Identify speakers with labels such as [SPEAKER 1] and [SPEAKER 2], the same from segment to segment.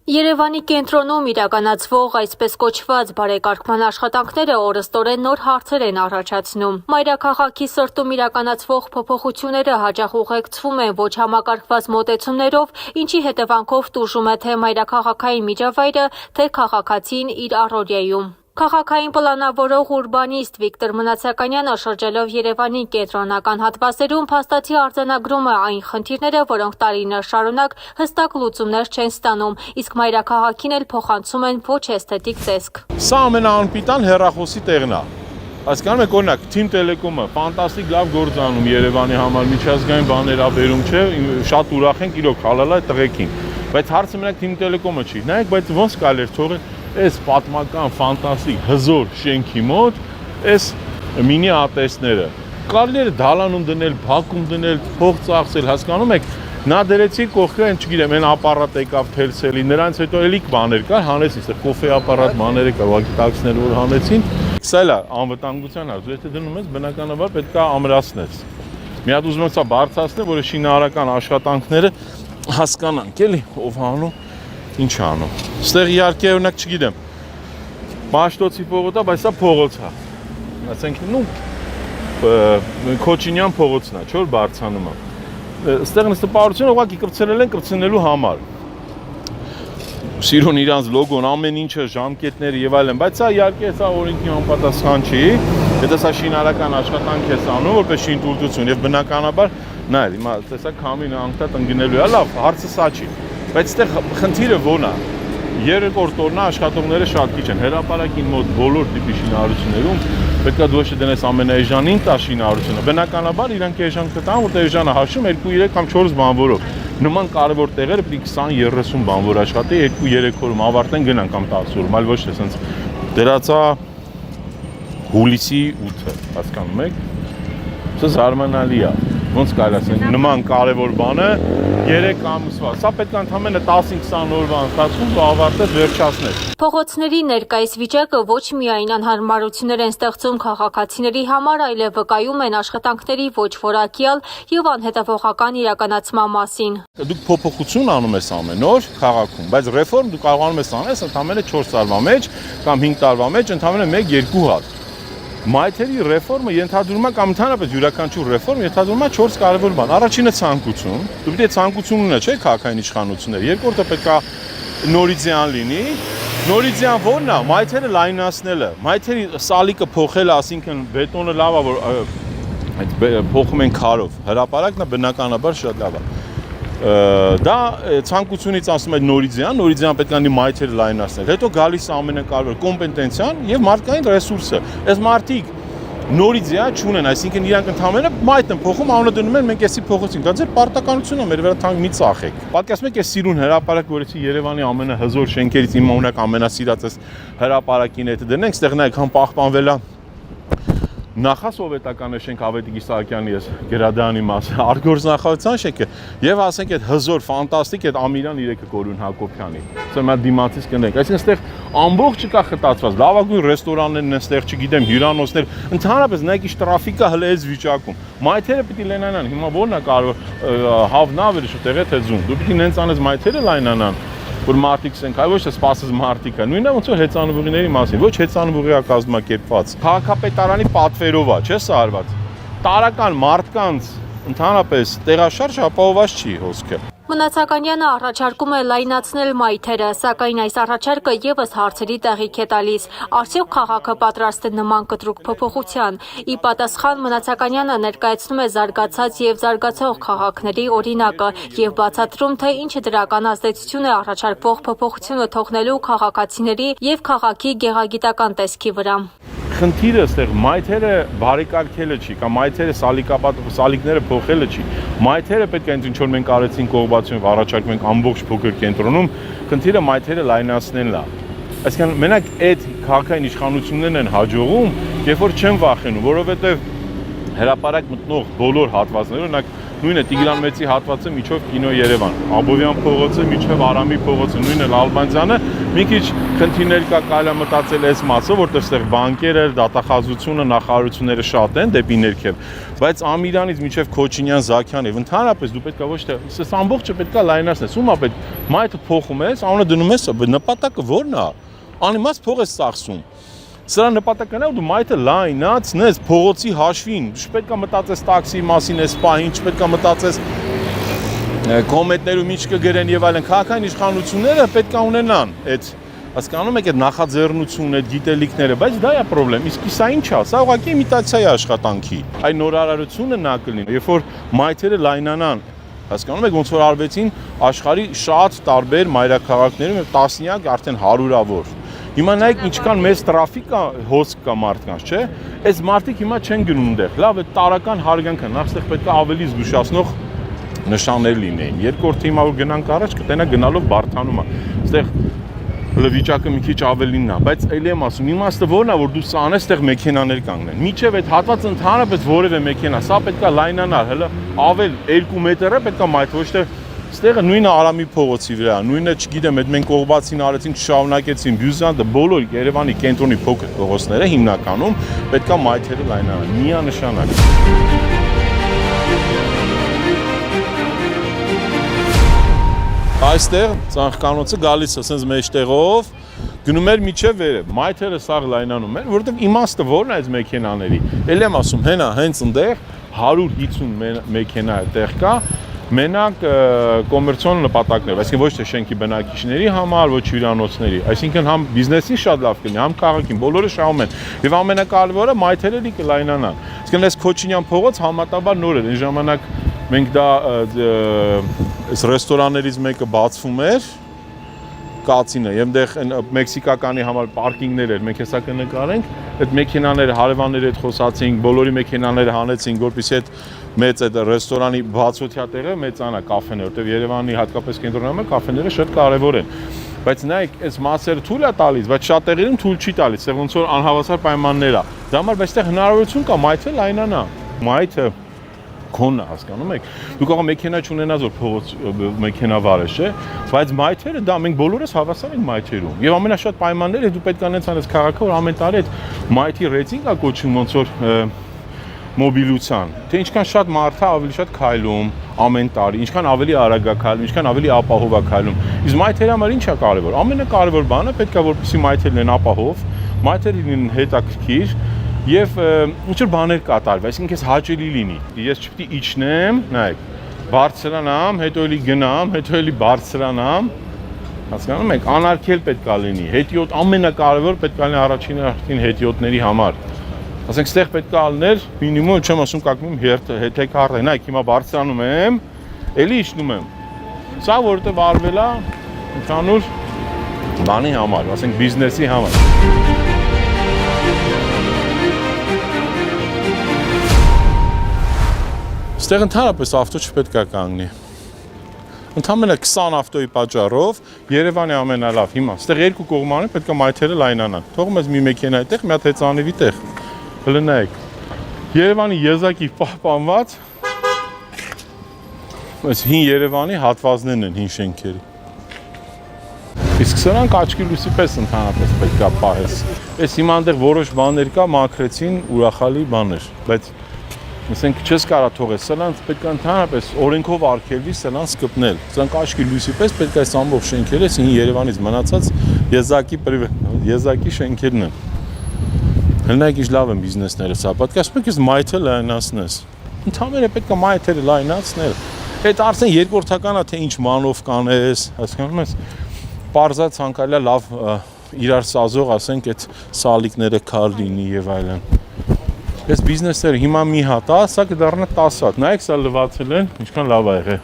[SPEAKER 1] Երևանի կենտրոնում իրականացվող այսպես կոչված բարեկարգման աշխատանքները օրըստօրեն նոր հարցեր են առաջացնում։ Մայրաքաղաքի սրտում իրականացվող փոփոխությունները հաճախ ուղեկցվում են ոչ համակարգված մոտեցումներով, ինչի հետևանքով տուժում է թե մայրաքաղաքային միջավայրը, թե քաղաքացին իր առօրյայում։ Քաղաքային պլանավորող ուրբանիստ Վիկտոր Մնացականյանը շրջելով Երևանի կենտրոնական հատվածերում փաստացի արձանագրում է այն խնդիրները, որոնք տարիներ շարունակ հստակ լուծումներ չեն ստանում, իսկ մայրաքաղաքին էլ փոխանցում են ոչ էսթետիկ տեսք։
[SPEAKER 2] Սա ամենաանպիտան հեռախոսի տեղն է։ Հասկանում եք, օրինակ, Թիմ Տելեկոմը ֆանտաստիկ լավ գործ անում Երևանի համար, միջազգային բաներ ա բերում, չէ, շատ ուրախ ենք, իրոք հալալ է տղեկին։ Բայց հարցը մենակ Թիմ Տելեկոմը չի։ Նայեք, բայց ոնց կարելի է թողել այս պատմական ֆանտաստիկ հզոր շենքի մոտ այս մինի ատեսները։ Կարելի է դալանում դնել, բակում դնել, փող ծախսել, հասկանում եք, նա դրեցի կողքը, այն չգիտեմ, այն ապարատ եկավ թելսելի, նրանց հետո էլիք բաներ կար, հանեցին, այստեղ կոֆե ապարատ բաները կար, ուղղակի տաքսիներ որ հանեցին։ Սա էլ է անվտանգության հարց, եթե դնում ես, բնականաբար պետք է ամրացնես։ Մի հատ ուզում եմ սա բարձրացնել, որ շինարարական աշխատանքները հասկանանք, էլի, ով անում, ինչ անում։ Ստեղ իհարկե օրինակ չգիտեմ, Մաշտոցի փողոց է, բայց սա փողոց է։ Ասենք, Քոչինյան փողոցն է, չէ՞ որ բարձրանում է։ Ստեղ նստապահությունը ուղղակի կրծել են կրծնելու համար։ Սիրուն իրանց լոգոն, ամեն ինչը, ժամկետները եւ այլն, բայց սա իհարկե սա օրենքի համապատասխան չի։ Եթե սա շինարարական աշխատանք է անում, որպես շինտուլտություն եւ բնականաբար, նայել, հիմա տեսա քամին անկտատ ընկնելու է, լավ, հարցը սա չի։ Բայց այստեղ խնդիրը ո՞ն է։ Երկրորդ օրն աշխատողները շատ քիչ են։ Հրապարակին մոտ բոլոր տիպի շինարարություններում պետք է դու դնես ամենաէժանին տա շինարարությունը։ Բնականաբար իրանք էժան կտան, որտեղ էժանը հաշվում 2-3 կամ 4 բանվորով։ Նման կարևոր տեղերը պետք է 20-30 բանվոր աշխատի, 2-3 օրում ավարտեն գնան կամ 10 օրում, այլ ոչ թե sense դրածա հուլիսի 8-ը, հասկանում եք։ Սա զարմանալի է։ Ոնց կարելի ասենք, նման կարևոր բանը 3 ամսվա։ Սա պետք է ընդամենը 10-20 օրվա ընթացքում ավարտել վերջացնել։
[SPEAKER 1] Փողոցների ներկայիս վիճակը ոչ միայն անհարմարություններ են ստեղծում քաղաքացիների համար, այլև վկայում են աշխատանքների ոչ որակյալ եւ անհետևողական իրականացման մասին։
[SPEAKER 2] Դուք փոփոխություն անում ես ամեն օր քաղաքում, բայց ռեֆորմ դու կարողանում ես անել ընդամենը 4 տարվա մեջ կամ 5 տարվա մեջ ընդամենը 1-2 հատ։ Մայթերի ռեֆորմը ենթադրում է կամ ընդհանրապես յուրաքանչյուր ռեֆորմ ենթադրում է 4 կարևոր բան։ Առաջինը ցանկություն։ Դու պետք է ցանկություն ունենա, չէ՞, քաղաքային իշխանությունները։ Երկրորդը պետք է նորիձյան լինի։ Նորիձյան ո՞րն է։ Մայթերը լայնացնելը։ Մայթերի սալիկը փոխելը, ասինքն բետոնը լավ է, որ այդ փոխում են քարով։ Հրապարակն է բնականաբար շատ լավ է։ Դա ցանկությունից ասում է նորիձյան պետք է անի մայթերը լայնացնել։ Հետո գալիս ամենակարևոր կոմպետենցիան եւ մարդկային ռեսուրսը։ Այս մարդիկ նորիձիա չունեն, այսինքն իրանք ընդհանրապես մայթ են փոխում, անունը դնում են մենք էսի փոխեցինք։ Դա ձեր պարտականությունն է, մեր վրա թանկ մի ծախեք։ Պատկերացնում եք, այս սիրուն հրապարակ, որից Երևանի ամենահզոր շենքերից իմ օրինակ ամենասիրածս հրապարակին հետ դնենք, ստեղ նայեք, համ պահպանվել է նախասովետական շենք Ավետիք Իսահակյանի գրադարանի մասը, արտգործնախարարության շենքը եւ ասենք այդ հզոր ֆանտաստիկ այդ Ամիրան 3-ը Կորյուն Հակոբյանի։ Սա մի դիմացից կնենք։ Այսինքն այստեղ ամբողջ չկա խտացված, լավագույն ռեստորաններն են այստեղ, չգիտեմ, հյուրանոցներ, ընդհանրապես նայեք ինչ տրաֆիկա հələ այս վիճակում։ Մայթերը պիտի լայնանան։ Հիմա ո՞րն է կարող հավնավերը շուտեղ է թե ձուն։ Դու պիտի նենց անես մայթերը լայնանան, որ մարդիկ ասենք, այ ոչ թե սպասես մարդիկը, նույնն է ոնց որ հեծանվուղիների մասին, ոչ հեծանվուղի է կազմակերպված։ Քաղաքապետարանի պատվերով է, չէ՞ սա արված։ Տարական մարդկանց ընդհանրապես տեղաշարժ ապահովված չի հոսքը։
[SPEAKER 1] Մնացականյանը առաջարկում է լայնացնել մայթերը, սակայն այս առաջարկը եւս հարցերի տեղիք է տալիս։ Արդյոք քաղաքը պատրաստ է նման կտրուկ փոփոխության։ Ի պատասխան Մնացականյանը ներկայացնում է զարգացած եւ զարգացող քաղաքների օրինակը եւ բացատրում, թե ինչ դրական ազդեցություն է առաջարկվող փոփոխությունը թողնելու քաղաքացիների եւ քաղաքի գեղագիտական տեսքի վրա։
[SPEAKER 2] Խնդիրը այստեղ մայթերը բարեկարգելը չի, կամ մայթերը սալիկները փոխելը չի։ Մայթերը պետք է ինչ որ մենք արեցին կողբացիով առաջարկում ենք ամբողջ փոքր կենտրոնում, խնդիրը մայթերը լայնացնելն է։ Այսինքն մենակ այդ քաղաքային իշխանություններն են հաջողում, երբ որ չեն վախենում, որովհետև հրապարակ մտնող բոլոր հատվածները, օրինակ նույնը Տիգրան Մեծի հատվածը միջով Կինո Երևան, Աբովյան փողոցը միջով Արամի փողոցը, նույնը Ալբանցյանը, մի քիչ խնդիրներ կա, կարելի է մտածել այս մասը, որտեղ այստեղ բանկերը, դատախազությունը, նախարարությունները շատ են դեպի ներքև, բայց Ամիրանից միջև Քոչինյան, Զաքյան եւ ընդհանրապես դու պետք է ոչ թե այս ամբողջը պետք է լայնացնես, ումա պետք մայթը փոխում ես, անունը դնում ես, նպատակը ո՞րն է, անիմաց փող ես ծախսում։ Սրա նպատակն է, որ դու մայթը լայնացնես փողոցի հաշվին, չպետք է մտածես տաքսի մասին, այս պահին, չպետք է մտածես կոմենտներում ինչ կգրեն եւ այլն, քաղաքային իշխանությունները պետք է ունենան այդ, հասկանում եք, այդ նախաձեռնությունը, այդ գիտելիքները, բայց դա է խնդրեմ, իսկ սա ինչ է, սա ուղղակի իմիտացիա է աշխատանքի։ Այն նորարարությունը նա կլինի, երբ որ մայթերը լայնանան, հասկանում եք, ոնց որ արվեցին աշխարհի շատ տարբեր մայրաքաղաքներում եւ տասնյակ արդեն հարյուրավոր։ Հիմա նայեք ինչքան մեծ տրաֆիկ կա, հոսք կա մարդկանց, չէ՞։ Այս մարդիկ հիմա չեն գնում այնտեղ։ Լավ է, տարական հարգանք է, նախ այստեղ պետք է ավելի զգուշացնող նշաններ լինեին։ Երկրորդը հիմա որ գնանք առաջ, կտենա գնալով բարթանում է։ Այստեղ վիճակը մի քիչ ավելին է, բայց էլի եմ ասում, իմաստը ո՞րն է, որ դու սա անես, այդտեղ մեքենաներ կանգնեն։ Միջև այդ հատվածը ընդհանրապես որևէ մեքենա, սա պետք է լայնանալ, հələ ավել 2 մետր է պետք է մայթ, ոչ թե Ստեղը նույնը Արամի փողոցի վրա, նույնը, չգիտեմ, այդ մենք կողբացին արեցին, չշարունակեցին, Բյուզանդը, բոլոր Երևանի կենտրոնի փոքր փողոցները հիմնականում պետք է մայթերը լայնանան, միանշանակ։ Այստեղ ծաղկանոցը գալիս է սենց մեջտեղով, գնում էր միջև վերև, մայթերը սաղ լայնանում էր, որովհետև իմաստը ո՞րն է այս մեքենաների։ Էլ եմ ասում, հենա հենց ընդեղ 150 մեքենա այդտեղ կա, մենակ կոմերցիոն նպատակներ, այսինքն ոչ թե շենքի բնակիչների համար, ոչ հյուրանոցների, այսինքն համ բիզնեսին շատ լավ կլինի, համ քաղաքին, բոլորը շահում են։ Եվ ամենակարևորը մայթերը լի կլայնանան։ Այսինքն այս Քոչինյան փողոց համատաբար նոր էր, այն ժամանակ մենք դա այս ռեստորաններից մեկը բացվում էր, կացինը, եւ այնտեղ մեքսիկականի համար պարկինգներ էր, մենք հեսա կնկարենք, այդ մեքենաները, հարևանների հետ խոսացինք, բոլորի մեքենաները հանեցինք, որպեսզի այդ մեծ այդ ռեստորանի բացօթյա տեղը մեծանա կաֆեներ, որտեղ Երևանի հատկապես կենտրոնում կաֆեները շատ կարևոր են։ Բայց նայեք, այս մասերը թույլ է տալիս, բայց շատ տեղերում թույլ չի տալիս, այլ ոնց որ անհավասար պայմաններ է։ Դա համար բայց այստեղ հնարավորություն կա մայթը լայնանա։ Մայթը քոնն է, հասկանում եք։ Դու կարող մեքենա չունենաս, որ փողոց մեքենա վարես, չէ՞, բայց մայթերը դա մենք բոլորս հավասար ենք մայթերում։ Եվ ամենաշատ պայմանները դու պետք է անես անես քաղաքը, որ ամեն տարի այդ մայթի ռեյտինգ է կոչվում ոնց որ մոբիլության, թե ինչքան շատ մարդ է ավելի շատ քայլում ամեն տարի, ինչքան ավելի արագ է քայլում, ինչքան ավելի ապահով է քայլում։ Իսկ մայթերի համար ի՞նչ է կարևոր։ Ամենակարևոր բանը պետք է որպեսզի մայթերն են ապահով, մայթերը լինեն հետաքրքիր եւ ինչ որ բաներ կատարվի, այսինքն քեզ հաճելի լինի։ Ես չպետք է իջնեմ, նայեք, բարձրանամ, հետո էլի գնամ, հետո էլի բարձրանամ։ Հասկանում եք, անարգել պետք է լինի։ Հետիոտ ամենակարևոր պետք է լինի առաջին հետիոտների համար։ Ասենք ստեղ պետք է ալներ մինիմում, չեմ ասում կակնում հետեքարտը, նայեք հիմա բարձրանում եմ, էլի իջնում եմ։ Սա որտեղ արվել է ընդհանուր բանի համար, ասենք բիզնեսի համար։ Ստեղ ընդհանրապես ավտո չպետք է կանգնի։ Ընդամենը 20 ավտոյի պատճառով Երևանի ամենալավ հիմա, ստեղ երկու կողմանը պետք է մայթերը լայնանան։ Թողում ես մի մեքենա այդտեղ, մի հատ հեծանիվի տեղ։ Հələ նայեք, Երևանի եզակի պահպանված այս հին Երևանի հատվածներն են հին շենքերի։ Իսկ սրանք աչքի լույսի պես ընդհանրապես պետք է պահես։ Այս հիմա այնտեղ որոշ բաներ կա, մաքրեցին ուրախալի բաներ, բայց ասենք չես կարա թողես, սրանց պետք է ընդհանրապես օրենքով արգելվի սրանց կպնել։ Սրանք աչքի լույսի պես պետք է այս ամբողջ շենքերը հին Երևանից մնացած եզակի շենքերն են։ Հնայք ինչ լավ են բիզնեսները սա, պատկասում եք ես մայթը լայնացնես, ընդհանրապես պետք է մայթերը լայնացնել, այդ արդեն երկրորդական է, թե ինչ մանով կանես, հասկանում ես, պարզած ցանկալի է լավ իրար սազող, ասենք այդ սալիկները քար լինի եւ այլն։ Այս բիզնեսները հիմա մի հատ է, սա կդառնա 10 հատ, նայեք սա լվացել են, ինչքան լավ է եղել։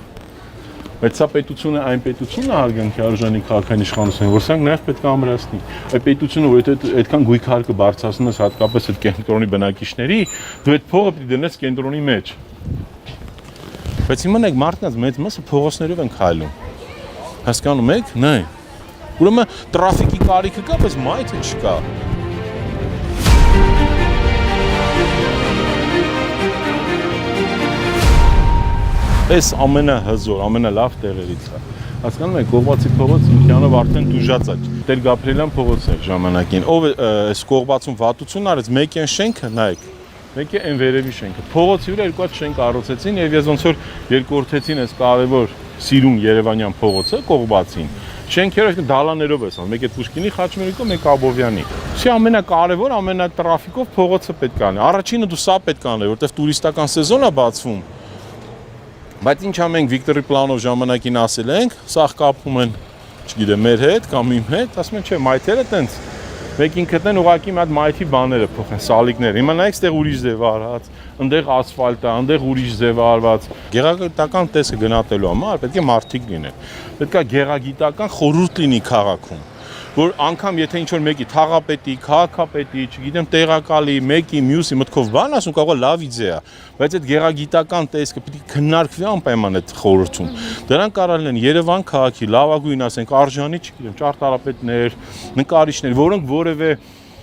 [SPEAKER 2] Բայց սա պետությունը այն պետությունն է հարգանքի արժանի քաղաքային իշխանությունը, որ սրանք նաև պետք է ամրացնի։ Այդ պետությունը, որ այդքան գույք հարկը բարձրացնում ես հատկապես այդ կենտրոնի բնակիչների, դու այդ փողը պիտի դնես կենտրոնի մեջ։ Բայց հիմա նայեք մարդկանց մեծ մասը փողոցներով են քայլում։ Հասկանում եք, նայ։ Ուրեմն տրաֆիկի կարիքը կա, բայց մայթը չկա։ Այս ամենահզոր, ամենալավ տեղերից է։ Հասկանում եք, Կողբացի փողոց ինքնանով արդեն դուժած է։ Տեր Գաբրիելյան փողոցն էր ժամանակին։ Ով է այս Կողբացում վատություն արեց, մեկ են շենքը, նայեք։ Մեկ է այն վերևի շենքը։ Փողոցի վրա երկու հատ շենք առոցեցին եւ ես ոնց որ երկրորդեցին այս կարևոր սիրուն Երևանյան փողոցը Կողբացին։ Շենքերը դալաներով էս, մեկ է Պուշկինի Խաչմերուկը, մեկ Աբովյանի։ Սա ամենակարևոր, ամենատրաֆիկով փողոցը պետք է անի։ Առաջինը դու սա պետք է անել, որտեղ տուրիստական սեզոն է բացվում։ Բայց ինչա մենք Վիկտորի Պլանով ժամանակին ասել ենք, սաղ կապում են, չգիտեմ, մեր հետ կամ իմ հետ, ասում են, չէ, մայթերը տենց մեկին գտնեն ուղակի մի հատ մայթի բաները փոխեն, սալիկներ։ Հիմա նայեք, ստեղ ուրիշ ձև արած, այնտեղ ասֆալտ է, այնտեղ ուրիշ ձև արված։ Գեղագիտական տեսքը գնահատելու համար պետք է մարդիկ լինեն։ Պետք է գեղագիտական խորհուրդ լինի քաղաքում, որ անգամ եթե ինչ-որ մեկի թաղապետի, քաղաքապետի, չգիտեմ, տեղակալի, մեկի, մյուսի մտքով բան ասում, կարող է լավ իդեա, բայց այդ գեղագիտական տեսքը պետք է քննարկվի անպայման այդ խորհրդում։ Դրանք կարող են Երևան քաղաքի լավագույն, ասենք, արժանի, չգիտեմ, ճարտարապետներ, նկարիչներ, որոնք որևէ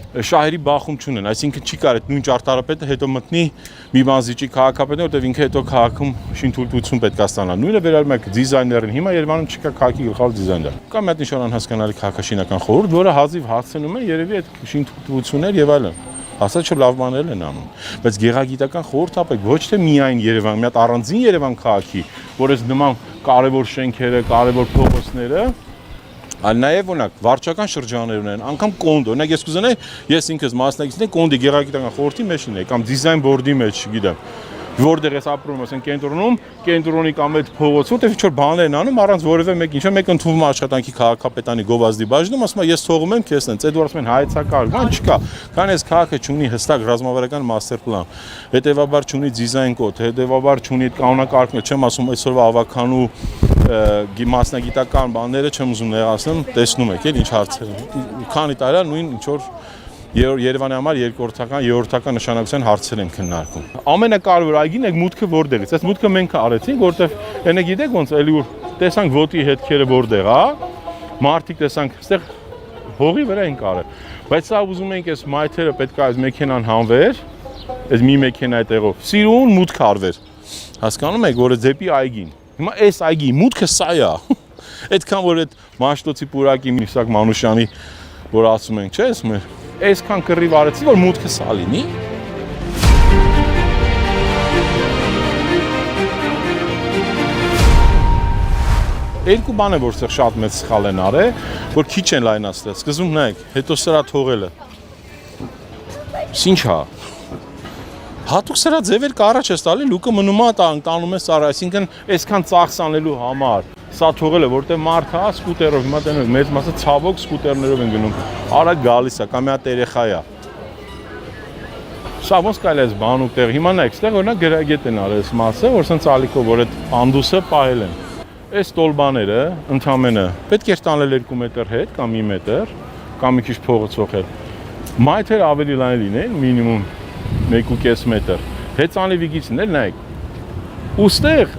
[SPEAKER 2] շահերի բախում չունեն, այսինքն չի կարող այդ նույն ճարտարապետը հետո մտնի մի բան զիջի քաղաքապետին, որտեղ ինքը հետո քաղաքում շինթույլտվություն պետք է ստանա։ Նույնը վերաբերում է դիզայներին, հիմա Երևանում չկա քաղաքի գլխավոր դիզայներ։ Կա մի հատ ինչ-որ անհասկանալի քաղաքաշինական խորհուրդ, որը հազիվ հասցնում է երևի այդ շինթույլտվություններ եւ այլն։ Ասած չէ լավ բաներ են անում, բայց գեղագիտական խորհուրդ ապեք ոչ թե միայն Երևան, մի հատ առանձին Երևան քաղաքի, որ այս նման կարևոր շենքերը, կարևոր փողոցները այլ նաև օրինակ վարչական շրջաններ ունեն, անգամ կոնդո, օրինակ ես կուզենայի, ես ինքս մասնակիցն եմ կոնդի գեղագիտական խորհրդի մեջ լինեի կամ դիզայն բորդի մեջ, չգիտեմ, որտեղ ես ապրում եմ, կենտրոնում, կենտրոնի կամ այդ փողոցում, որտեղ ինչ-որ բաներ են անում առանց որևէ մեկ ինչ-որ մեկ ընդունվում աշխատանքի քաղաքապետանի գովազդի բաժնում, ասում է ես թողում եմ քեզ տենց, այդ որ ասում են հայեցակարգ, բան չկա, քան այս քաղաքը չունի հստակ ռազմավարական մաստեր պլան, հետևաբար չունի դիզայն կոդ, հետևաբար չունի այդ կանոնակարգներ, չեմ ասում այսօրվա ավականու մասնագիտական բաները չեմ ուզում ներկայացնեմ, տեսնում եք, ինչ հարցեր են։ Քանի տարի նույն ինչ որ Երևանի համար երրորդական նշանակության հարցեր են քննարկում։ Ամենակարևոր այգին է մուտքը որտեղից։ Այս մուտքը մենք արեցինք, որտեղ այնը գիտեք ոնց էլի որ տեսանք ոտի հետքերը որտեղ է, մարդիկ տեսանք, այստեղ հողի վրա են կարել։ Բայց սա ուզում ենք այս մայթերը պետք է այս մեքենան հանվեր, այս մի մեքենա այդտեղով։ Սիրուն մուտք արվեր։ Հասկանում եք, որ դեպի այգին։ Հիմա այս այգի մուտքը սա է։ Այդքան որ այդ Մաշտոցի պուրակի Միսակ Մանուշյանի որ ասում ենք, չէ՞, ասում էր, այսքան կռիվ արեցի, որ մուտքը սա լինի։ Երկու բան է, որ սեղ շատ մեծ սխալ են արել, որ քիչ են լայնացրել։ Սկզբում նայեք, հետո սրա թողելը։ Ինչ է։ Հատուկ սրա ձևեր կառաջ ես տալի, լուկը մնում է տանում է սարը, այսինքն այսքան ծախս անելու համար։ Սա թողել է, որտեղ մարդը է սկուտերով, հիմա տենեք, մեծ մասը ցավոք սկուտերներով են գնում։ Արագ գալիս է, կամ մի հատ երեխա է։ Սա ոնց կարելի է բանուկ տեղ։ Հիմա նայեք, այստեղ օրինակ գրագետ են արել այս մասը, որ սենց ալիքով, որ այդ անդուսը պահել են։ Այս տոլբաները ընդամենը պետք է տանել 2 մետր հետ կամ 1 մետր, կամ մի քիչ փողը ծոխել։ Մայթերը ավելի լայն լինեն, մինիմում 1.5 մետր։ Հեծանիվի գիծներ նայեք։ Ուստեղ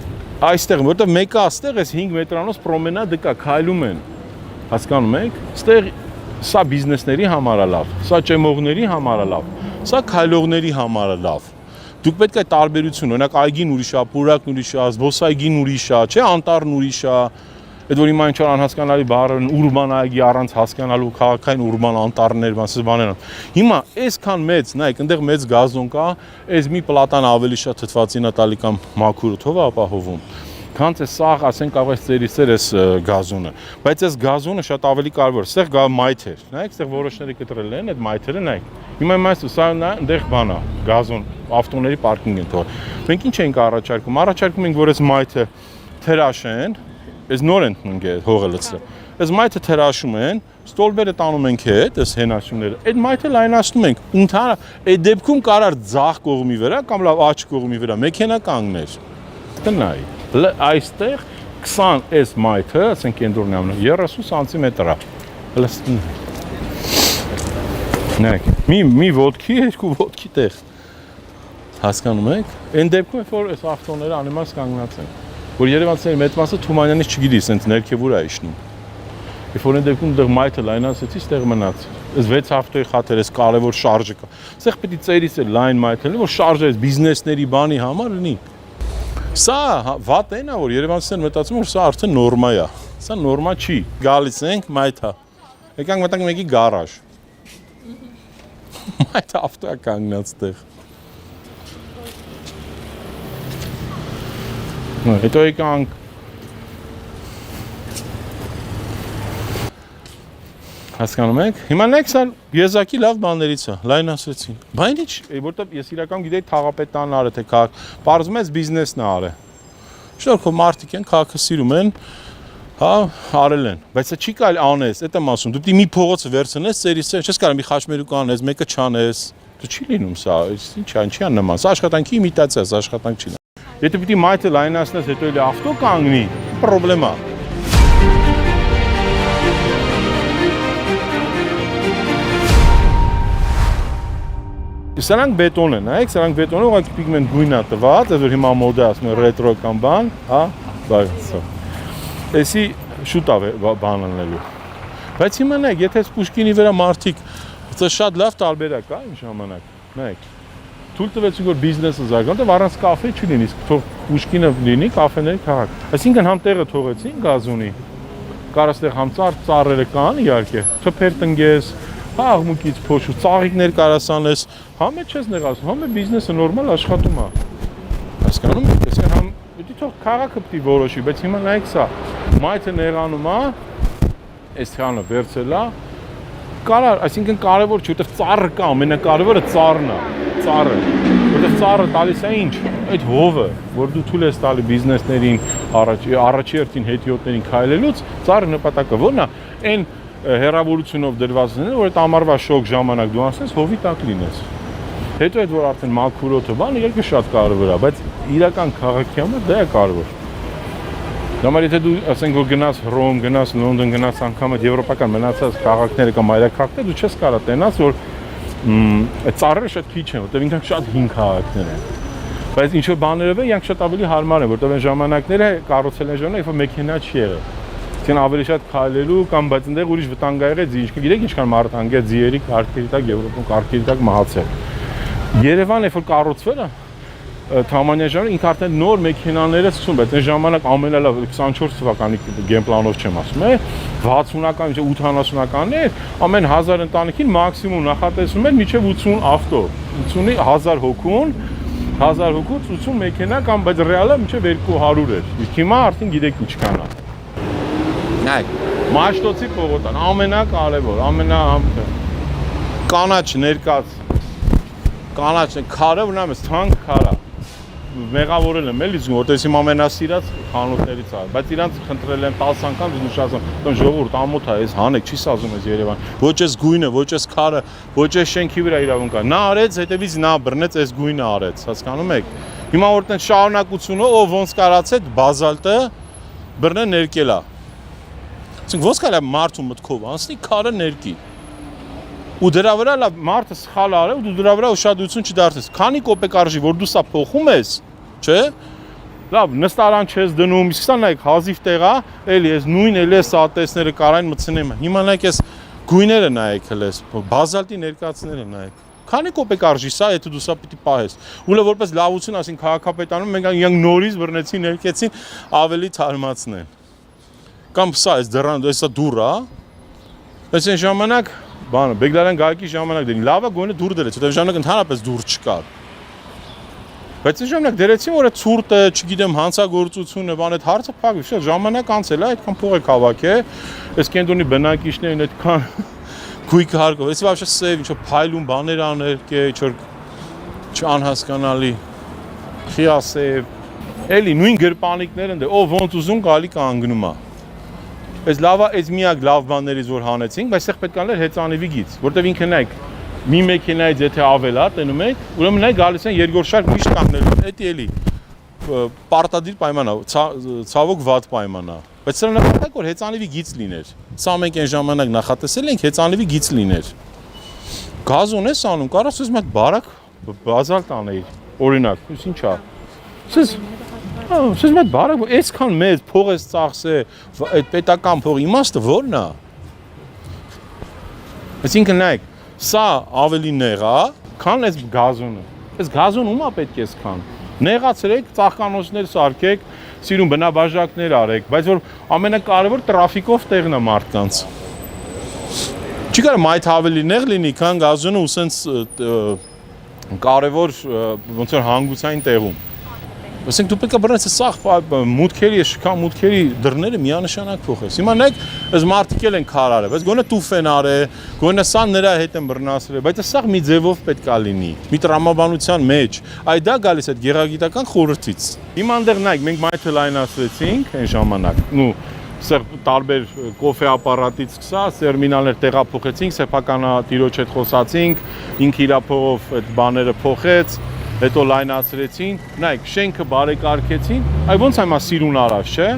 [SPEAKER 2] այստեղ, որտեղ մեկը աստեղ էս 5 մետրանոց պրոմենադը կա, քայլում են։ Հասկանում եք։ Այստեղ սա բիզնեսների համար է լավ, սա ճեմողների համար է լավ, սա քայլողների համար է լավ։ Դուք պետք է տարբերություն, օրինակ այգին ուրիշ է, պուրակն ուրիշ է, զբոսայգին ուրիշ է, չէ, անտառն ուրիշ է։ Այդ որ հիմա ինչ-որ անհասկանալի բառն ուրբան այգի առանց հասկանալու քաղաքային ուրբան անտառներ, բանսից բաներ են։ Հիմա այսքան մեծ, նայեք, այնտեղ մեծ գազոն կա, այս մի պլատան ավելի շատ թթվածին է տալի կամ մաքուրը թող է ապահովում։ Քանց է սաղ, ասենք կարող է ծերիսեր այս գազոնը, բայց այս գազոնը շատ ավելի կարևոր, այստեղ գա մայթեր, նայեք, այստեղ որոշները կտրել են այդ մայթերը, նայեք։ Հիմա այս սա այնտեղ բան է, գազոն, ավտոների պարկինգ են թողել։ Մենք ինչ ենք առաջարկում ենք, որ այս մայթը թրաշեն, այս նոր են հողը լցրել։ Այս մայթը թրաշում են, ստոլբերը տանում ենք հետ, այս հենաշումները, այդ մայթը լայնացնում ենք, ընդհանրապես այդ դեպքում կարար ձախ կողմի վրա կամ լավ աջ կողմի վրա մեքենա կանգներ։ Տնայի։ Այստեղ 20 այս մայթը, ասենք կենտրոնի ամն 30 սանտիմետր է։ Լստին։ Նայեք, մի ոտքի, երկու ոտքի տեղ։ Հասկանում եք։ Այն դեպքում որ այս ավտոները անիմաց կանգնած են, որ երևանցիների մեծ մասը Թումանյանից չգիտի, սենց ներքևուր է իջնում։ Երբ որ այն դեպքում դեռ մայթը լայնացեցի, ստեղ մնաց։ Այս 6 ավտոյի խաթեր, այս կարևոր շարժը կա։ Այստեղ պետք է ծերից է լայն մայթ լինի, որ շարժը այս բիզնեսների բանի համար լինի։ Սա վատ էն է, որ երևանցիները մտածում որ սա արդեն նորմա է։ Սա նորմա չի։ Գալիս ենք, մայթա։ Եկանք մտանք մեկի գարաժ։ Մայթա ավտոյա կանգնած տեղ։ Հետո եկանք հասկանում եք։ Հիմա նեքս ալ եզակի լավ բաներից է, լայն ասեցին։ Բայց ինչ, որտեղ ես իրական գիտեի թաղապետանն արը թե քաղաք, պարզում ես բիզնեսն է արը։ Շնորհքով մարդիկ են, քաղաքը սիրում են, հա, արել են։ Բայց սա չի կարելի անես, դա եմ ասում։ Դու պիտի մի փողոցը վերցնես, ծերից չես կարող մի խաչմերուկ անես, մեկը չանես։ Դու չի լինում սա, ինչ է նման։ Սա աշխատանքի իմիտացիա, սա աշխատանք չի։ Եթե պիտի մայթը լայնացնես, հետո էլի ավտո կանգնի, պրոբլեմա։ Սրանք բետոն են, նայեք, սրանք բետոնը ուղղակի պիգմենտ գույն է տված, այս որ հիմա մոդա ասում են ռետրո կամ բան, հա, բացա։ Էսի շուտ է բան անելու։ Բայց հիմա նայեք, եթե Պուշկինի վրա մարդիկ, դա շատ լավ տարբերակ է այն ժամանակ, նայեք։ Թույլ տվեցին որ բիզնեսը զարգանա, որտեղ առանց կաֆե չի լինի, թող Պուշկինը լինի, կաֆեների քաղաք։ Այսինքն համ տեղը թողեցին գազոնի, կարաս տեղ համ ծառերը կան իհարկե, թփեր տնգես, աղմուկից փոշու, ծաղիկներ կարասանես, համ է չես նեղացնում, համ է բիզնեսը նորմալ աշխատում է։ Հասկանում եք, այսինքն համ պիտի թող քաղաքը պիտի որոշի, բայց հիմա նայեք սա, մայթը նեղանում է, այս քանը վերցել է, կարար, այսինքն կարևոր չի, որտեղ ծառը կա, ամենակարևորը ծառն է, ծառը, որտեղ ծառը տալիս է ինչ, այդ հովը, որ դու թույլ ես տալի բիզնեսներին, առաջերտին, հետիոտներին քայլելուց, ծառը նպատակը ո՞րն է, այն հեռավորությունով դրված լինել, որ այդ ամառվա շոկ ժամանակ դու անցնես, հովի տակ լինես։ Հետո այդ որ արդեն մաքուրոթը բանը երկու շատ կարևոր է, բայց իրական քաղաքի համար դա է կարևոր։ Դամար եթե դու ասենք որ գնաս Հռոմ, գնաս Լոնդոն, գնաս անգամ այդ եվրոպական մնացած քաղաքները կամ մայրաքաղաքները, դու չես կարող տենաս որ այդ ծառերը շատ քիչ են, որտեղ ինքան շատ հին քաղաքներ են։ Բայց ինչ որ բաներով են, իրանք շատ ավելի հարմար են, որտեղ այն ժամանակները կառուցել են ժամանակ, երբ որ մեքենա չի եղել։ Այսինքն ավելի շատ քայլելու կամ բայց այնտեղ ուրիշ վտանգ ա եղել, ինչքան գիտեք ինչքան մարդ անգա ձիերի կարգերի տակ Եվրոպայում կարգերի տակ մահացել։ Երևանը երբ որ կառուցվել է Թամանյան ժամանակ ինքը արդեն նոր մեքենաները ցույց, բայց այն ժամանակ ամենալավ 24 թվականի գեյմպլանով չեմ ասում, 60-ական, 80-ականներ, ամեն 1000 ընտանիքին մաքսիմում նախատեսում էր մինչև 80 ավտո, 80-ի 1000 հոգուն, 1000 հոգուց 80 մեքենա կամ բայց ռեալը մինչև 200 էր։ Իսկ հիմա արդեն գիտեք ինչքան է։ Նայեք, Մաշտոցի պողոտան ամենակարևոր, կանաչ ներկած կանաչ քարը ունեմ ես թանկ քարա մեղավորել եմ էլի որտես իմ ամենասիրած խանութներից է բայց իրանց խնդրել եմ 10 անգամ զուշացում տոն ժողովուրդ ամոթ է այս հանեք չի սազում ես Երևան ոչ էս գույնը ոչ էս քարը ոչ էս շենքի վրա իրավունք կա նա արեց հետևից նա բռնեց այս գույնը արեց հասկանում եք հիմա որտեն շարունակությունը ով ոնց կարած այդ բազալտը բռնե ներկելա ասենք ոնց կարա մարդու մտքով անցնի քարը ներկի ու դրա վրա լավ մարդը սխալ արել ու դու դրա վրա ուշադրություն չդարձես քանի կոպեկ արժի որ դու սա փոխում ես չէ լավ նստարան չես դնում իսկ սա նայեք հազիվ տեղ է էլի այս նույն էլի է սատեսները կարային մտցնեմ հիմա նայեք այս գույները նայեք հենց բազալտի ներկացները նայեք քանի կոպեկ արժի սա եթե դու սա պիտի պահես ու լավ որպես լավություն ասին քաղաքապետանում մենք իրանք նորից բռնեցին ներկեցին ավելի թարմացնեն կամ սա այս դռան սա դուռա այս այն ժամանակ բանը Բեգլարյան գայքի ժամանակ դերին լավա գոնե դուր դրեց որտեղ ժամանակ ընդհանրապես դուր չկար բայց այս ժամանակ դերեցին որ այդ ցուրտը չգիտեմ հանցագործությունը բան այդ հարցը փակվի շա ժամանակ անցել է այդքան փող է քաղաք է այս կենտրոնի բնակիչներն այդքան գույք հարկով էսի вообще սև ինչ որ փայլուն բաներ աներ կե ինչ որ չանհասկանալի խիասև էլի նույն գրպանիկներն դե ով ոնց ուզում գալի կանգնում է Այս լավա այս միակ լավ բաներից որ հանեցինք, բայց այստեղ պետք է լիներ հեծանիվի գիծ, որտեղ ինքը նայեք, մի մեքենայից եթե ավել է, տենում եք, ուրեմն նայեք գալիս են երկրորդ շարք միշտ կանգնելու, դա էլի պարտադիր պայման է, ցավոք վատ պայման է, բայց սա նպատակ որ հեծանիվի գիծ լիներ։ Սա մենք այն ժամանակ նախատեսել ենք հեծանիվի գիծ լիներ։ Գազոն ես անում, կարաս ես մոտ բարակ բազալտ անեիր, օրինակ, ինչ է։ Սես մեծ բարակ, այսքան մեծ փող ես ծախսե, այդ պետական փող իմաստը ո՞րն է։ Այսինքն նայեք, սա ավելի նեղ է, քան այս գազոնը։ Այս գազոն ումա պետք է այսքան։ Նեղացրեք, ծաղկանոցներ սարքեք, սիրուն բնաբաժակներ արեք, բայց որ ամենակարևոր տրաֆիկով տեղն է մարդկանց։ Չի կարող մայթ ավելի նեղ լինի, քան գազոնը ու սենց կարևոր ոնց որ հանգուցային տեղում։ Ասենք դու պետք է բռնես սաղ մուտքերի, շքան մուտքերի դռները միանշանակ փոխես։ Հիմա նայեք, այս մարդիկ են քարարը, բայց գոնե տուֆ են արել, գոնե սա նրա հետ են բռնացրել, բայց սաղ մի ձևով պետք է լինի, մի տրամաբանության մեջ։ Այ դա գալիս է գեղագիտական խորհրդից։ Հիմա այնտեղ նայեք, մենք մայթը լայնացրեցինք այն ժամանակ։ Նու սեր տարբեր կոֆե ապարատից սկսած, տերմինալներ տեղափոխեցինք, սեփականատիրոջ հետ խոսացինք, ինքը իր փողով այդ բաները փոխեց, հետո լայնացրեցին, նայեք, շենքը բարեկարգեցին, այ ոնց է հիմա սիրուն արավ, չէ՞։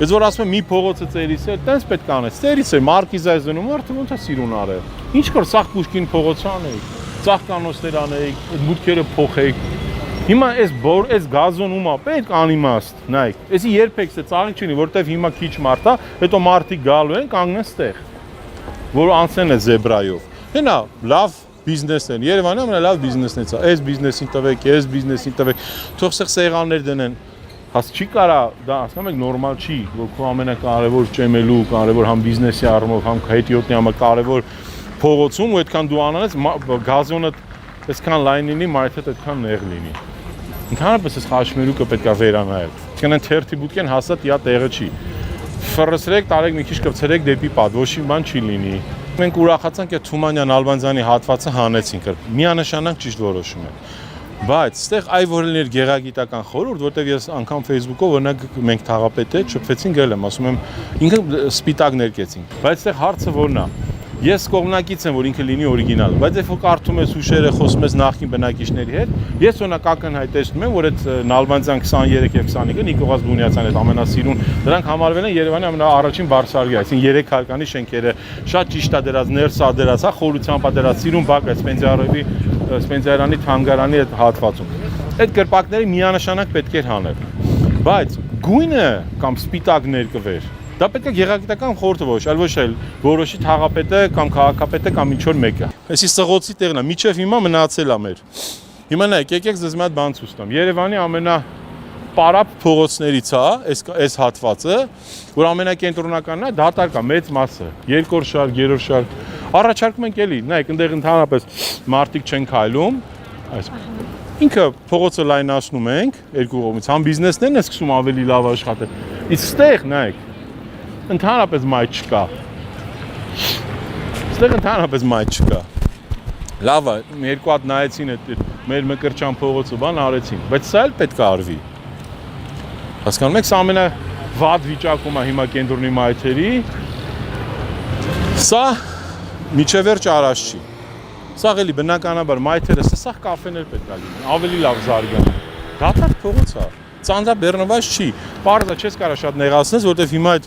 [SPEAKER 2] Ես որ ասում եմ մի փողոցը ծերից է, տենց պետք է անես, ծերից է, մարկիզայ զնում, մարդը ոնց է սիրուն արել։ Ինչ կար սաղ Պուշկին փողոց անեիք, ծաղկանոցներ անեիք, մուտքերը փոխեիք։ Հիմա այս գազոնում է պետք անիմաստ, նայեք, էսի երբեք է ծաղիկ չունի, որտեվ հիմա քիչ մարդ է, հետո մարդիկ գալու են կանգնեն ստեղ, որ անցնեն է զեբրայով։ Հենա լավ բիզնեսն են, Երևանը ամենալավ բիզնեսն է, այս բիզնեսին տվեք, այս բիզնեսին տվեք, թող սեղ սեղաններ դնեն, հաս չի կարա, դա ասում եք նորմալ չի, որ քո ամենակարևոր ճեմելու, կարևոր համ բիզնեսի առումով, համ հետիոտնի ամենակարևոր փողոցում ու այդքան դու անանես գազոնը այսքան լայն լինի, մայթը այդքան նեղ լինի։ Ընդհանրապես այս խաչմերուկը պետք է վերանայել։ Չկնեն թերթի բուտկեն հասա տիա տեղը չի։ Ֆռսրեք, տարեք մի քիչ կպցրեք դեպի պատ, ոչ մի բան չի լինի։ Մենք ուրախացանք այդ Թումանյան Ալբանձյանի հատվածը հանեցինք, միանշանակ ճիշտ որոշում է։ Բայց այստեղ այ որ լիներ գեղագիտական խորհուրդ, որտեղ ես անգամ Facebook-ով օրինակ մենք թաղապետ հետ շփվեցին, գել եմ, ասում եմ, ինքը սպիտակ ներկեցին։ Բայց այստեղ հարցը որն է։ Ես կողմնակից եմ, որ ինքը լինի օրիգինալ, բայց երբ որ կարդում ես հուշերը, խոսում ես նախկին բնակիչների հետ, ես օրինակ ակնհայտ տեսնում եմ, որ այդ Նալբանդյան 23 եւ 25-ը Նիկողաս Բունյացյանի այդ ամենասիրուն, դրանք համարվել են Երևանի ամենաառաջին բարձրարգի, այսինքն 3 հարկանի շենքերը, շատ ճիշտ է դրած, ներս է դրած, հա, խորությամբ է դրած, սիրուն բակ է Սպենսիարանի թանգարանի այդ հատվածում։ Այդ կրպակները միանշանակ պետք էր հանել։ Բայց գույնը կամ սպիտակ ներկվեր դա պետք է գեղագիտական խորհուրդը ոչ, այլ ոչ այլ որոշի թաղապետը կամ քաղաքապետը կամ ինչ որ մեկը։ Այսի սղոցի տեղն է, միջև հիմա մնացել է մեր։ Հիմա նայեք, եկեք ձեզ մի հատ բան ցույց տամ։ Երևանի ամենապարապ փողոցներից է այս հատվածը, որ ամենակենտրոնականն է, դատարկ է, մեծ մասը, երկրորդ շարք, երրորդ շարք։ Առաջարկում ենք էլի, նայեք, այնտեղ ընդհանրապես մարդիկ չեն քայլում, այս ինքը փողոցը լայնացնում ենք երկու կողմից, համ բիզնեսներն է սկսում ավելի լավ աշխատել։ Իսկ ստեղ նայեք ընդհանրապես մայթ չկա։ Ստեղ ընդհանրապես մայթ չկա։ Լավ է, երկու հատ նայեցին այդ մեր Մկրտչյան փողոցը բան արեցին, բայց սա էլ պետք է արվի։ Հասկանում եք, սա ամենավատ վիճակում է հիմա կենտրոնի մայթերի։ Սա միջև վերջ արած չի։ Սա էլի բնականաբար մայթերը, սա կաֆեներ պետք է լինեն, ավելի լավ զարգանան։ Դատարկ փողոց է։ Ծանրաբեռնված չի։ Պարզը չես կարա շատ նեղացնես, որտեվ հիմա այդ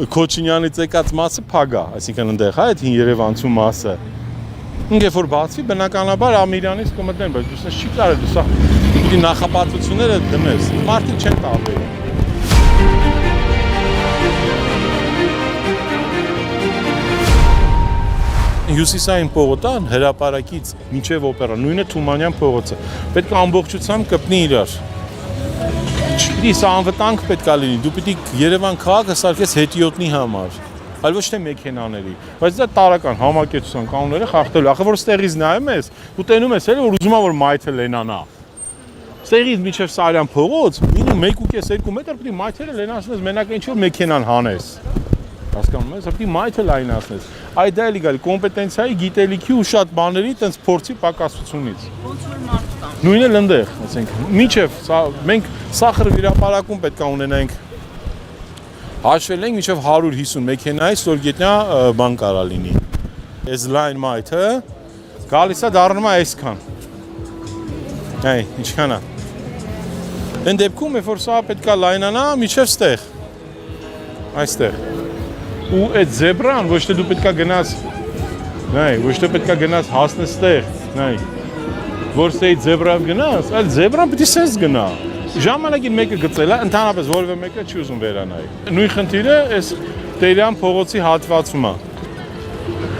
[SPEAKER 2] Քոչինյանից եկած մասը փագ է, այսինքն այնտեղ է այդ հին Երևանցու մասը։ Ինքը որ բացվի բնականաբար Ամիրյանից կմտնեն, բայց դու չի կարել դու սա պիտի նախապատվությունները դնես։ Մարդիկ չեն տարբերում։ Հյուսիսային պողոտան հրապարակից մինչև օպերա, նույնը Թումանյան փողոցը։ Պետք է ամբողջությամբ կպնի իրար։ Չպիտի սա անվտանգ պետք է լինի, դու պիտի Երևան քաղաքը սարքես հետիոտնի համար, այլ ոչ թե մեքենաների, բայց դա տարական համակեցության կանոնները խախտելու։ Ախր որ ստեղից նայում ես, դու տենում ես էլի որ ուզում ես որ մայթը լենանա։ Ստեղից մինչև Սարյան փողոց մինիմում 1.5-2 մետր պիտի մայթերը լենացնես, մենակ ինչ որ մեքենան հանես։ Հասկանում ես, պիտի մայթը լայնացնես։ Այ դա էլի գալի կոմպետենցիայի, գիտելիքի ու շատ բաների տենց փորձի պակասությունից։
[SPEAKER 3] Ոնց որ մարդ կա։
[SPEAKER 2] Նույնը լնդեղ, ասենք, միջև մենք սախր վիրապարակում պետք է ունենանք հաշվել ենք միջև 150 մեքենայի ստորգետնյա բան կարա լինի։ Այս լայն մայթը գալիս է դառնում է այսքան։ Այ, ինչքան է։ Այն դեպքում, երբ որ սա պետք է լայնանա, միջև ստեղ։ Այստեղ։ Ու այդ զեբրան ոչ թե դու պետք է գնաս, նայ, ոչ թե պետք է գնաս հասնես ստեղ, նայ, որ ստեից զեբրան գնաս, այլ զեբրան պիտի սենց գնա։ Ժամանակին մեկը գծել է, ընդհանրապես որևէ մեկը չի ուզում վերանայի։ Նույն խնդիրը այս Տերյան փողոցի հատվածում է։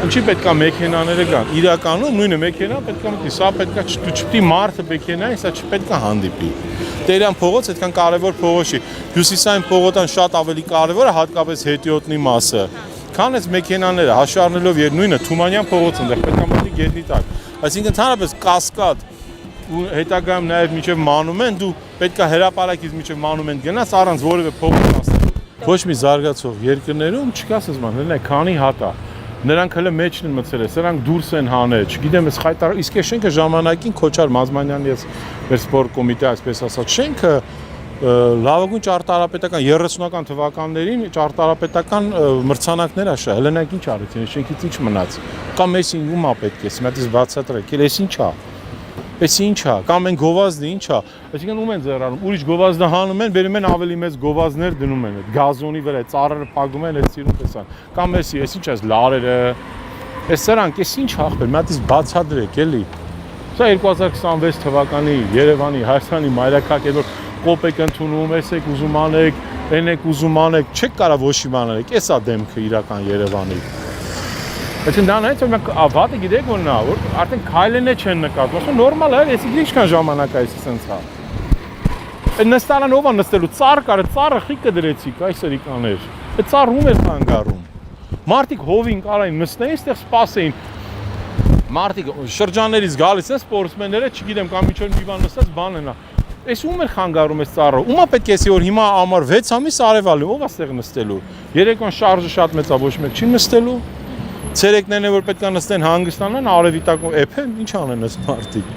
[SPEAKER 2] Ինչի պետքա մեքենաները կան։ Իրականում նույնը մեքենան պետքա մտնի, սա պետքա չպետք մարդը մեքենայի, սա չպետքա հանդիպի։ Տերյան փողոց այդքան կարևոր փողոց չի։ Հյուսիսային փողոցան շատ ավելի կարևոր է, հատկապես հետիոտնի մասը։ Քան այս մեքենաները հաշարնելով եւ նույնը Թումանյան փողոցն այնտեղ պետքա մտնի գետնի տակ։ Այսինքն ընդհանրապես կասկադ ու հետագայում նաև միջև մանումենտ դու պետքա հրապարակից միջև մանումենտ գնաս առանց որևէ փողոց անցնելու։ Ոչ մի զարգացող երկրներում չկա ասում են, քանի հատ է։ Նրանք հələ մեջն են մցել, սրանք դուրս են հանել, չգիտեմ, այս խայտար, իսկ այս շենքը ժամանակին Քոչար Մազմանյանի մեր սպորտ կոմիտե, այսպես ասած, շենքը լավագույն ճարտարապետական 30-ական թվականներին ճարտարապետական մրցանակներ աշա, հելենակ ինչ արեցին, շենքից ինչ մնաց։ Կամ էս ում է պետք է, մատից բացատրեք, էս ինչ է։ Էս ինչ է, կամ են գովազդը ինչ է, այսինքն ում են ձեռանում, ուրիշ գովազդը հանում են, բերում են ավելի մեծ գովազդներ դնում են, այդ գազոնի վրա, ծառերը փակում են, այդ սիրուն տեսան։ Կամ էս ինչ է, լարերը, այս սրանք, էս ինչ ախպեր, մատից բացատրեք, էլի։ Սա 2026 թվականի Երևանի, Հայաստանի մայրաքաղաք է, որ կոպեկ ընդունում, էս եք ուզում անեք, այն եք ուզում անեք, չեք կարող ոչ մի բան անեք, էս է դեմքը իրական Երևանի։ Այսինքն դա նայած որ մենք ավատը գիտեք որ նա որ արդեն քայլենը չեն նկատում, ասում նորմալ է, էսի ինչքան ժամանակ է այսպես է։ Այդ նստարան ով է նստելու, ծառ կար, ծառը խիկը դրեցիք, այս երիկաներ։ Այդ ծառը ում էր խանգարում։ Մարդիկ հովին կարային նստեին, այստեղ սպասեին։ Մարդիկ շրջաններից գալիս են սպորտսմենները, չգիտեմ, կամ ինչ-որ մի բան նստած բան են։ Այս ում էր խանգարում այս ծառը։ Ումա պետք է էսի որ հիմա ամառ 6 ամիս արևալի, ով է այստեղ նստելու։ Երեկոյան շարժը շատ մեծ է, ոչ մեկ չի նստելու։ Ցերեկներն որ պետք է նստեն հանգստանան, արևի տակ էփեն, ինչ անեն այս մարդիկ։